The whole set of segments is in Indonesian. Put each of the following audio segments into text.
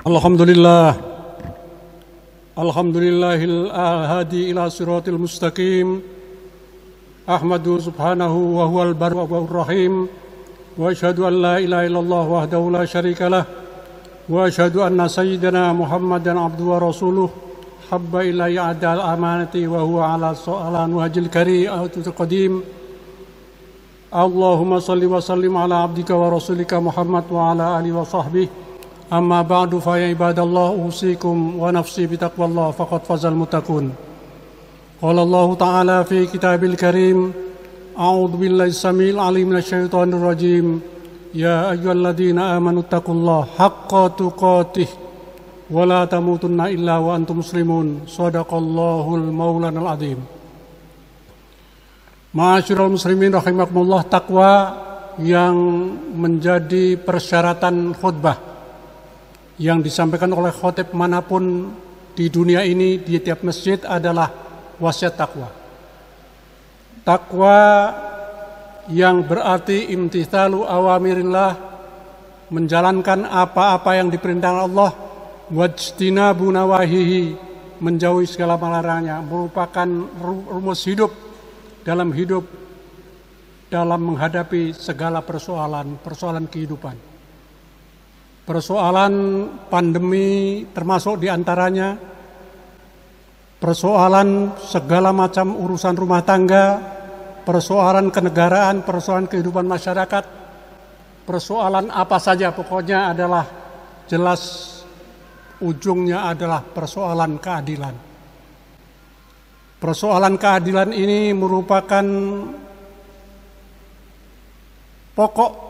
Alhamdulillah, Alhamdulillahil hadi ila siratil mustaqim. Ahmadu subhanahu wa huwal barru wa rahim. Wa asyhadu an la ilaha illallah wahdahu la syarikalah. Wa asyhadu anna sayyidina Muhammadan abduhu wa rasuluh. Habba ilayya adal amanati wa huwa ala so'alan wajil kari atul qadim. Allahumma salli wa sallim ala abdika wa rasulika Muhammad wa ala alihi wa sahbihi. Amma ba'du fa ya ibadallah usikum wa nafsi bitaqwallah faqad fazal muttaqun. Qala Allah Ta'ala fi kitabil karim, a'udzu billahi samil alim minasyaitonir rajim. Ya ayyuhalladzina amanu taqullaha haqqa tuqatih wa la tamutunna illa wa antum muslimun. Shadaqallahul maulanal azim. Ma'asyiral muslimin rahimakumullah, takwa yang menjadi persyaratan khutbah yang disampaikan oleh khotib manapun di dunia ini, di tiap masjid adalah wasiat takwa. Takwa yang berarti imtithalu awamirillah, menjalankan apa-apa yang diperintahkan Allah, wajtinabu nawahihi, menjauhi segala larangannya, merupakan rumus hidup dalam menghadapi segala persoalan kehidupan. Persoalan pandemi termasuk diantaranya, persoalan segala macam urusan rumah tangga, persoalan kenegaraan, persoalan kehidupan masyarakat, persoalan apa saja pokoknya adalah jelas ujungnya adalah persoalan keadilan. Persoalan keadilan ini merupakan pokok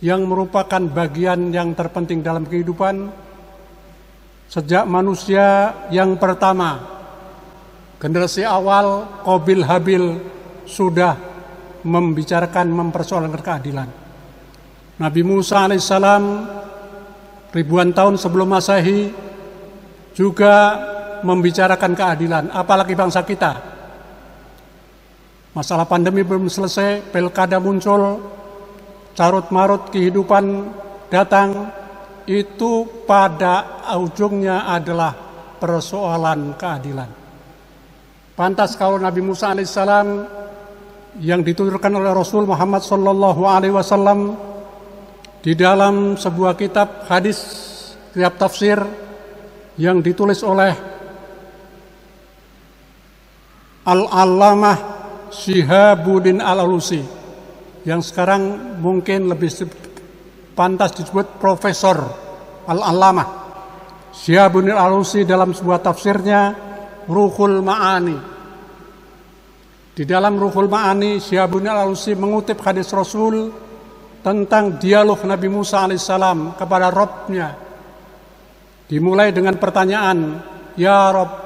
yang merupakan bagian yang terpenting dalam kehidupan sejak manusia yang pertama, generasi awal Qabil Habil sudah mempersoalkan keadilan. Nabi Musa alaihissalam ribuan tahun sebelum Masehi juga membicarakan keadilan, apalagi bangsa kita. Masalah pandemi belum selesai, pilkada muncul, carut-marut kehidupan datang, itu pada ujungnya adalah persoalan keadilan. Pantas kalau Nabi Musa alaihissalam yang dituturkan oleh Rasul Muhammad sallallahu alaihi wasallam di dalam sebuah kitab hadis, kitab tafsir yang ditulis oleh Al-Allamah Syihabuddin Al-Alusi, yang sekarang mungkin lebih pantas disebut Profesor Al-Allamah Syihabuddin Al-Alusi, dalam sebuah tafsirnya Ruhul Ma'ani. Di dalam Ruhul Ma'ani, Syihabuddin Al-Alusi mengutip hadis Rasul tentang dialog Nabi Musa alaihissalam kepada Rabb-nya. Dimulai dengan pertanyaan, Ya Rabb,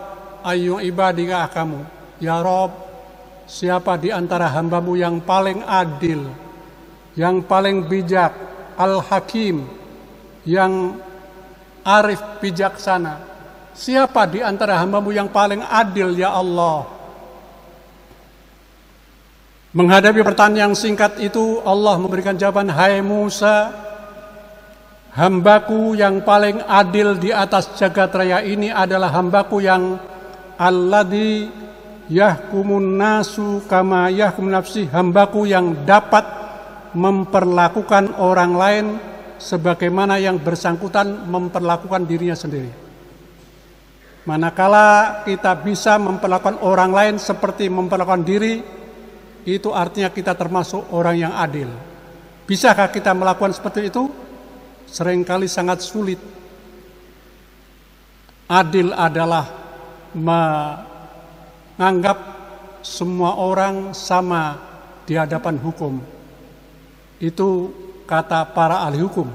ayyu ibadika kamu? Ya Rabb, siapa di antara hambamu yang paling adil, yang paling bijak, al-hakim, yang arif bijaksana? Siapa di antara hambamu yang paling adil, ya Allah? Menghadapi pertanyaan yang singkat itu, Allah memberikan jawaban, Hai Musa, hambaku yang paling adil di atas jagat raya ini adalah hambaku yang alladzi yahkumun nasu kama yahkum nafsi, hambaku yang dapat memperlakukan orang lain sebagaimana yang bersangkutan memperlakukan dirinya sendiri. Manakala kita bisa memperlakukan orang lain seperti memperlakukan diri, itu artinya kita termasuk orang yang adil. Bisakah kita melakukan seperti itu? Seringkali sangat sulit. Adil adalah menganggap semua orang sama di hadapan hukum. Itu kata para ahli hukum.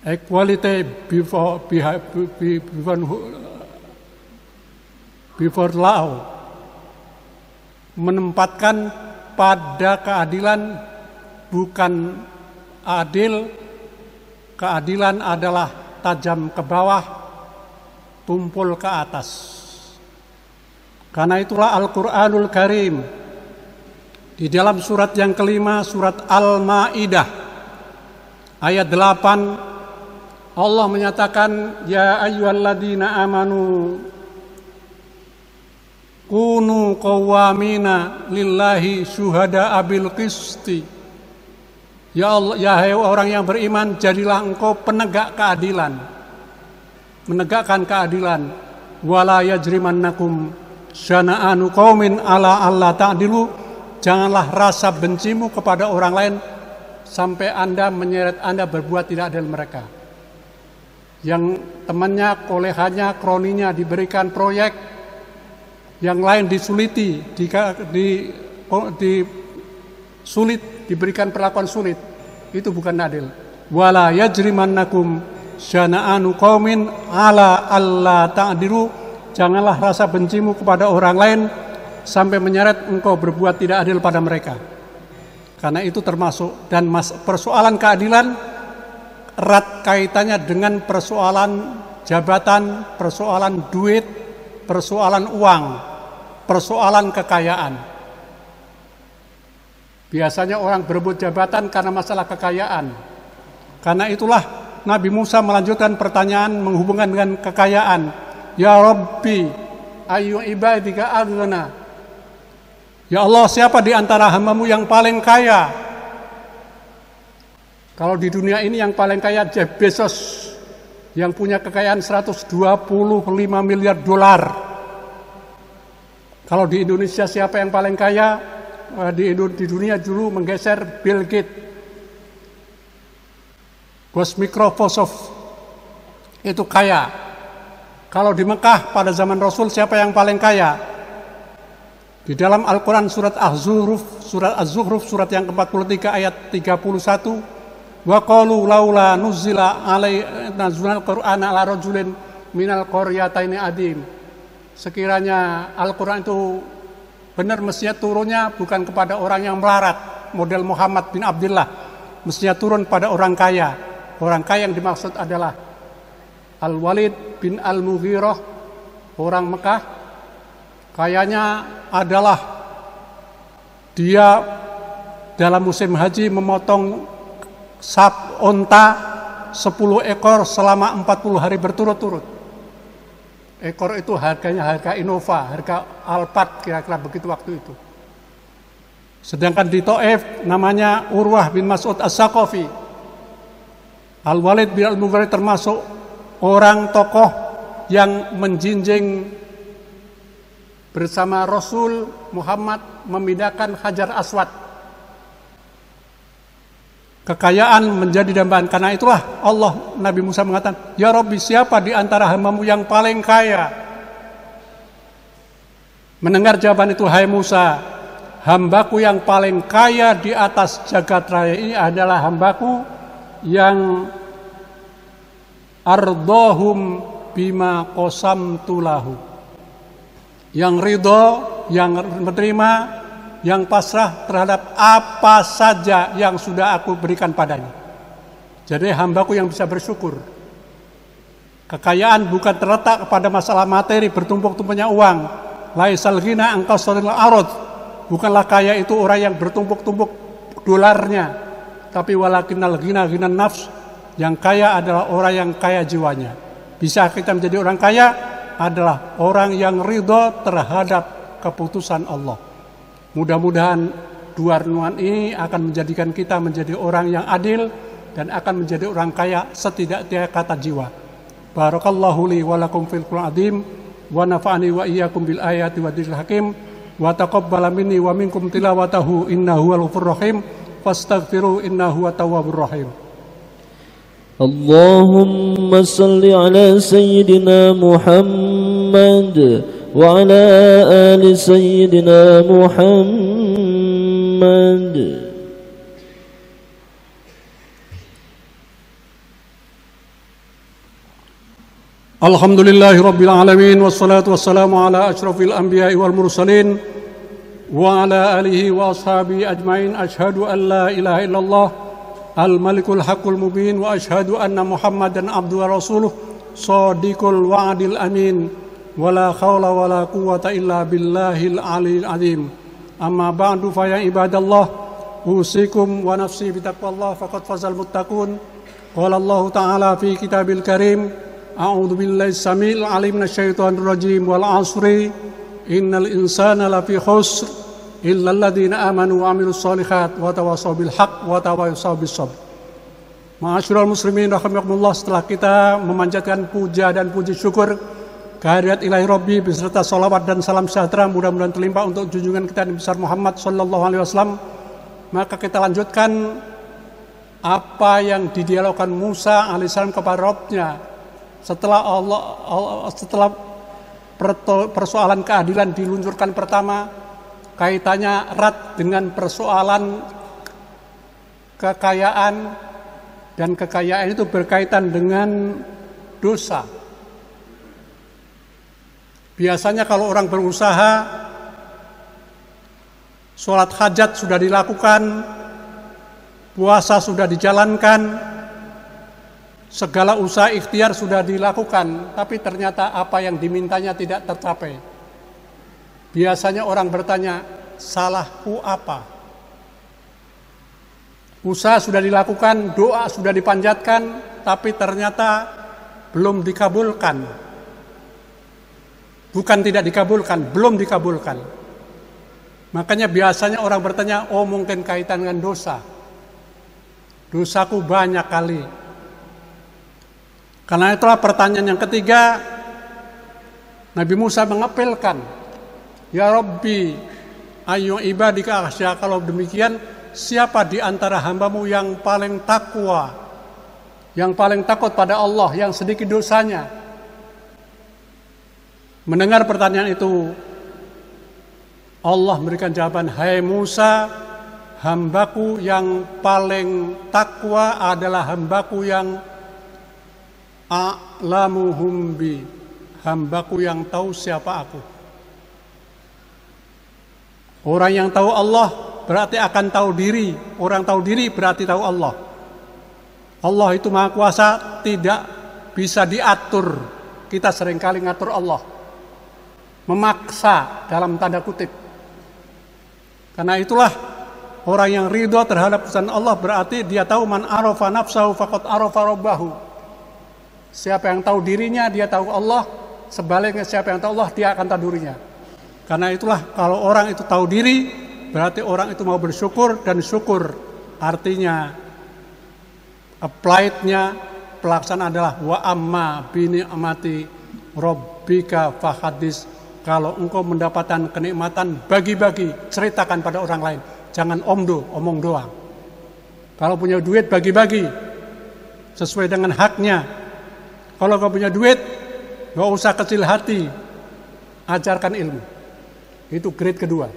Equality before law. Menempatkan pada keadilan bukan adil. Keadilan adalah tajam ke bawah, tumpul ke atas. Karena itulah Al-Quranul Karim di dalam surat yang kelima, surat Al-Ma'idah, ayat 8 Allah menyatakan, ya ayyuhalladzina amanu kunu qawwamina lillahi syuhada'a bil qisti. Ya Allah, ya hai orang yang beriman, jadilah engkau penegak keadilan, menegakkan keadilan. Wala yajrimannakum syana'anu qaumin ala alla ta'dilu. Janganlah rasa bencimu kepada orang lain sampai Anda menyeret Anda berbuat tidak adil mereka. Yang temannya, koleganya, kroninya diberikan proyek, yang lain disuliti, sulit, diberikan perlakuan sulit, itu bukan adil. Wala yajrimannakum syana'anu qaumin ala alla ta'dilu. Janganlah rasa bencimu kepada orang lain sampai menyeret engkau berbuat tidak adil pada mereka. Karena itu termasuk, dan persoalan keadilan erat kaitannya dengan persoalan jabatan, persoalan duit, persoalan uang, persoalan kekayaan. Biasanya orang berebut jabatan karena masalah kekayaan. Karena itulah Nabi Musa melanjutkan pertanyaan menghubungkan dengan kekayaan. Ya Rabbi, ayyu ibadika aghna. Ya Allah, siapa di antara hambamu yang paling kaya? Kalau di dunia ini yang paling kaya Jeff Bezos, yang punya kekayaan 125 miliar dolar. Kalau di Indonesia siapa yang paling kaya? Di dunia dulu menggeser Bill Gates, bos Microsoft, itu kaya. Kalau di Mekah pada zaman Rasul siapa yang paling kaya? Di dalam Al-Quran surat Az-Zukhruf surat yang ke-43 ayat 31, wa qalu laula nuzila alaina al-Qur'an ala rajulin minal qaryataini adim. Sekiranya Al-Quran itu benar, mestinya turunnya bukan kepada orang yang melarat, model Muhammad bin Abdullah. Mestinya turun pada orang kaya. Orang kaya yang dimaksud adalah Al-Walid bin Al-Mughirah, orang Mekah. Kayanya adalah dia dalam musim haji memotong onta 10 ekor selama 40 hari berturut-turut. Ekor itu harganya harga Innova, harga Alphard, kira-kira begitu waktu itu. Sedangkan di Taif namanya Urwah bin Mas'ud As-Saqafi. Al-Walid bin Al-Mughirah termasuk orang tokoh yang menjinjing bersama Rasul Muhammad memindahkan Hajar Aswad. Kekayaan menjadi dambaan. Karena itulah Allah, Nabi Musa mengatakan, ya Rabbi, siapa di antara hambamu yang paling kaya? Mendengar jawaban itu, hai Musa, hambaku yang paling kaya di atas jagat raya ini adalah hambaku yang ardhahum bima qasamtu lahu, yang ridho, yang menerima, yang pasrah terhadap apa saja yang sudah aku berikan padanya. Jadi hambaku yang bisa bersyukur. Kekayaan bukan terletak pada masalah materi, bertumpuk-tumpuknya uang. Laisal ghina an kasril arad. Bukanlah kaya itu orang yang bertumpuk-tumpuk dolarnya, tapi walakinnal ghina ghinan nafs. Yang kaya adalah orang yang kaya jiwanya. Bisa kita menjadi orang kaya adalah orang yang ridho terhadap keputusan Allah. Mudah-mudahan dua renungan ini akan menjadikan kita menjadi orang yang adil dan akan menjadi orang kaya setidak-tidaknya kata jiwa. Barakallahu li wa lakum fil Qur'an azim wa nafa'ani wa iyyakum bil ayati wa dzikril hakim wa taqabbala minni wa minkum tilawatahu innahu huwal ghafurur rahim fastaghfiru innahu huwat tawwabur rahim. Allahumma salli ala sayyidina Muhammad wa ala ali sayyidina Muhammad. Alhamdulillahi rabbil alamin wassalatu wassalamu ala asyrafil anbiya'i wal mursalin wa ala alihi wa ashabihi ajmain. Asyhadu an la ilaha illallah al-malikul haqqul mubin wa asyhadu anna Muhammadan abduhu wa rasuluh shadiqul wa'dil amin. Wala khawla wala quwwata illa billahil aliyil azim. Amma ba'du fa ya ibadallah usikum wa nafsi bitaqwallah faqad fazal muttaqun. Qala Allah Ta'ala fi kitabil karim, a'udzu billahi samil alim minasyaitonir rajim wal 'asri innal insana lafi khusr illa alladziina amanu wa 'amilus shalihat wa tawassaw bil haqq wa tawassaw bis sabr. Ma'asyiral muslimin rahimakumullah, setelah kita memanjatkan puja dan puji syukur kehadirat ilahi Rabbi beserta salawat dan salam sejahtera mudah-mudahan terlimpah untuk junjungan kita Nabi besar Muhammad sallallahu alaihi wasallam, maka kita lanjutkan apa yang didialogkan Musa alaihissalam kepada Rabbnya setelah setelah persoalan keadilan diluncurkan pertama, kaitannya erat dengan persoalan kekayaan, dan kekayaan itu berkaitan dengan dosa. Biasanya kalau orang berusaha, sholat hajat sudah dilakukan, puasa sudah dijalankan, segala usaha ikhtiar sudah dilakukan, tapi ternyata apa yang dimintanya tidak tercapai. Biasanya orang bertanya, salahku apa? Usaha sudah dilakukan, doa sudah dipanjatkan, tapi ternyata belum dikabulkan. Bukan tidak dikabulkan, belum dikabulkan. Makanya biasanya orang bertanya, oh mungkin kaitan dengan dosa. Dosaku banyak kali. Karena itulah pertanyaan yang ketiga, Nabi Musa mengapelkan, ya Rabbi, ayu ibadika akhsya. Kalau demikian, siapa di antara hambamu yang paling takwa, yang paling takut pada Allah, yang sedikit dosanya? Mendengar pertanyaan itu, Allah memberikan jawaban, hai Musa, hambaku yang paling takwa adalah hambaku yang a'lamuhum bi, hambaku yang tahu siapa aku. Orang yang tahu Allah berarti akan tahu diri, orang tahu diri berarti tahu Allah. Allah itu Maha Kuasa, tidak bisa diatur. Kita seringkali ngatur Allah, memaksa dalam tanda kutip. Karena itulah orang yang ridho terhadap keputusan Allah berarti dia tahu man arafa nafsahu faqad arafa rabbahu. Siapa yang tahu dirinya dia tahu Allah, sebaliknya siapa yang tahu Allah dia akan tahu dirinya. Karena itulah kalau orang itu tahu diri berarti orang itu mau bersyukur, dan syukur artinya applied-nya, pelaksanaan adalah wa amma bi ni'mati rabbika fahadis. Kalau engkau mendapatkan kenikmatan, bagi-bagi, ceritakan pada orang lain. Jangan omong doang. Kalau punya duit, bagi-bagi. Sesuai dengan haknya. Kalau kau punya duit, gak usah kecil hati. Ajarkan ilmu. Itu grade kedua.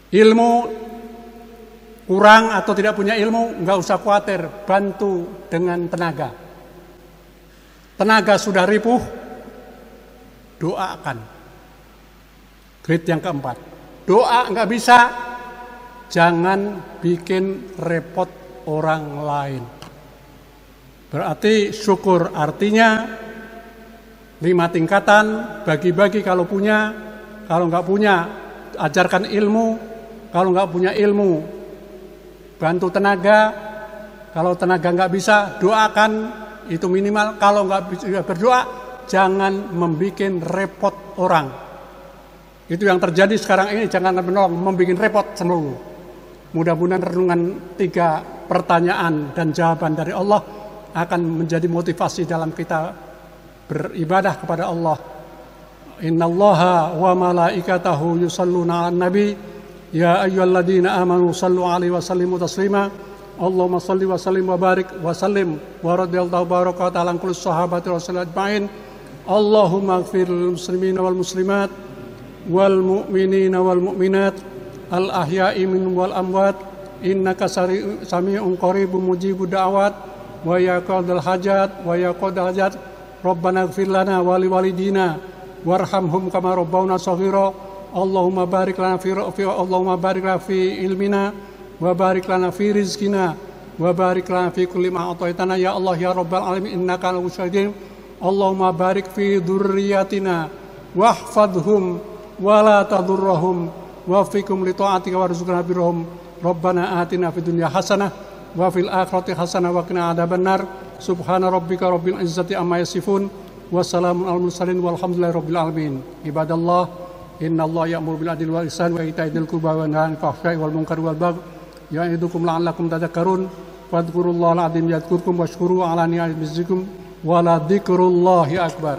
Ilmu kurang atau tidak punya ilmu, gak usah khawatir. Bantu dengan tenaga. Tenaga sudah ripuh, doakan. Grade yang keempat, doa nggak bisa, jangan bikin repot orang lain. Berarti syukur artinya 5 tingkatan, bagi-bagi kalau punya, kalau nggak punya ajarkan ilmu, kalau nggak punya ilmu bantu tenaga, kalau tenaga nggak bisa doakan, itu minimal. Kalau nggak bisa berdoa, jangan membuat repot orang. Itu yang terjadi sekarang ini, jangan menolong, membuat repot seluruh. Mudah-mudahan renungan 3 pertanyaan dan jawaban dari Allah akan menjadi motivasi dalam kita beribadah kepada Allah. Innallaha wa malaikatahu yusalluna 'alan nabi ya ayyuhalladzina amanu sallu 'alaihi wa sallimu taslima. Allahumma shalli wa sallim wa barik wa sallim wa radhiyallahu baraka ta'ala kulli sahabati rasulillah ajmain. Allahumma ighfir lil muslimina wal muslimat wal mu'minina wal mu'minat al ahya'i minhum wal amwat innaka sami'un qaribun mujibud da'wat wa ya qadal hajat wa ya qadal hajat. Rabbana ighfir lana wa li walidina warhamhum kama rabbawna shaghira. Allahumma barik lana fi ilmina wa barik lana fi rizqina wa barik lana fi kulli ma ataitana ya Allah ya rabbal alamin innaka ala musyahidin. Allahumma barik fi dzurriyyatina wahfadhum wa la tadurrahum wa fikum li ta'atika warzuqna birrahum Rabbana atina fid dunya hasanah wa fil akhirati hasanah wa qina adzabannar. Subhana rabbika rabbil izzati amma yasifun. Wassalamun alal mursalin walhamdulillahi rabbil alamin. Ibadallah, innallaha ya'muru bil adli wal ihsan wa ita'i dzil qurba wa yanha 'anil fahsya'i wal munkari wal baghi ya'idukum la'allakum tadhakkarun. Fadhkurullahal 'azim yadhkurkum washkuru 'ala ni'amihi yazidkum wa la dzikrullahi akbar.